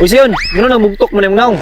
Uy siyon, gano'n ang mugtok mo na yung naong.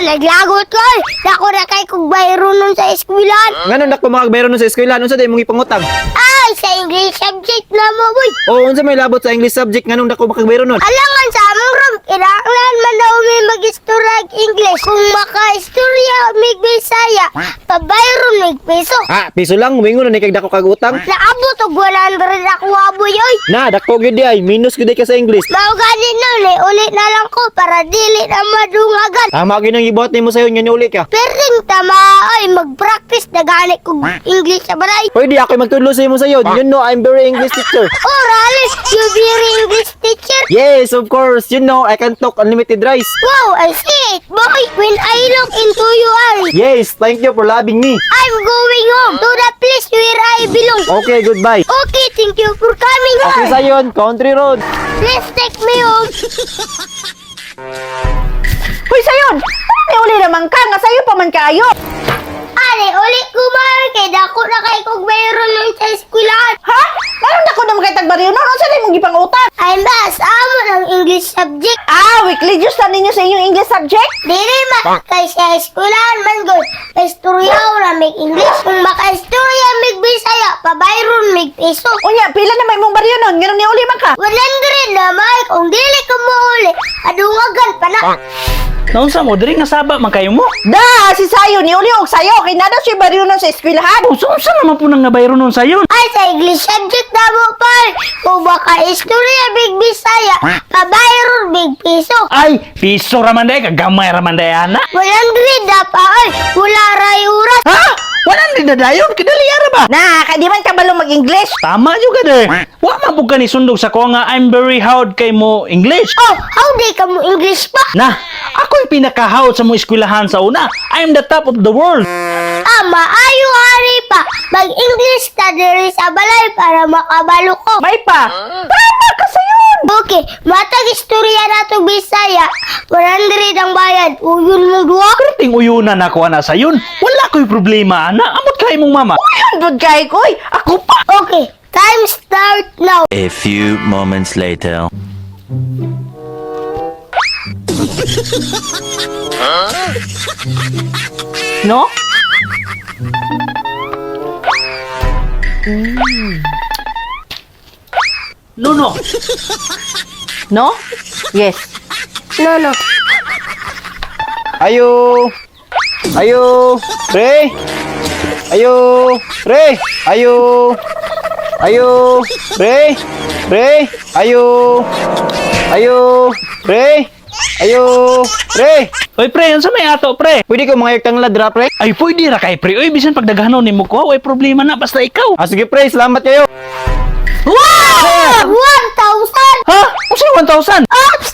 Naglagot ko. Dako na kay kong bayro nun sa eskwilan. Ngano nak pumakabayro nun sa eskwela, unsa day mong ipangutang? Ay, sa English subject na mo, boy. O unsa may labot sa English subject nganong dako makabayro nun? Alangan sa among room, kinahanglan man daw may mag-istorya og English. Kung maka-istorya mig Bisaya, pabayron mig peso. Piso lang, wingon na kay dako kag utang. Naabot og 100 ako aboy oy. Na, dako gyud di ay, minus gyud ka sa English. Mao gani nun eh, ulit na lang ko para dili na madungagan. Tama gyud ang ibuhat nimo sayo nya uli ka. Perding tama ay mag-practice na gani kog English sa balay. Pwede ako magtudlo sa imo sayo. You know I'm very English teacher. Oh, Raleigh, you very English teacher. Yes, of course. You know I can talk unlimited rice. Wow, I see it, boy. When I look into your eyes, Yes, thank you for loving me. I'm going home to the place where I belong. Okay, goodbye. Okay, thank you for coming. Okay sayon, country road. Please take me home. Hoy, sayon! Ano ni uli naman ka? Nga sayo pa man kayo! Ani, ulit ko man kay dako na kay kog mayroon nun sa eskwelahan. Ha? Meron na ko na makitag baryo nun? Ano saan mong gipangutan? Ay, bas, amo ng English subject. Weekly juice na ninyo sa inyong English subject? Dili ma, kay sa eskwelahan man gud. Istorya na mig English. Kung maka-istorya mig Bisaya, pabayron mig peso. Unya, pila na may mong baryo nun? Ganun ni uli man ka? 100 na may, kung dili ka mo uli, adungagan pa na. Naunsa mo, diri nga saba man kayo mo. Da! Si sayo ni uli og sayo! Kay nada siya baryo nun sa eskwelahan! Unsa naman po nang nabayro nun sayon? Ay, sa English subject na mo pa. Kung maka-istorya mig Bisaya, pabayron mig peso. Ay, piso ramanday, kagamay ramanday ana. 100 na pa ay, wala ray oras. Ha? Wala na dadayon, kidali ara ba? Na! Kay di man ka balong mag-English! Tama juga de. Wa man po gani sundog sa ko nga I'm very hard kay mo English. Oh, how di ka mo English pa? Na, ako yung pinakahawd sa mo eskwelahan sa una. I'm the top of the world. Maayo hari pa. Mag-English ta diri sa balay para makabalo ko. May pa! Tama ka sayon! Okay, matag istorya na to Bisaya. 100 ang bayad. Uyun mo duwa. Ting uyunan ako ana sayon. Wala ko'y problema ana. Amot kay mong mama. Ayan, bud kay koy! Ako pa! Okay, time start now. A few moments later. No? No, no. No? Yes. No. Ayo. Ayo, pre. Ayo, pre. Ayo. Ayo, pre. Pre. Ayo. Ayo, pre. Ayo, pre. Oy pre, unsa may ato pre? Pwede ko mga yaktang ladra, pre? Ay pwede ra kay pre. Oy bisan pagdaghanon nimo ko, way problema na basta ikaw. Sige, pre. Salamat kayo. Wow! 1,000! Ha? Unsa 1,000? Ops!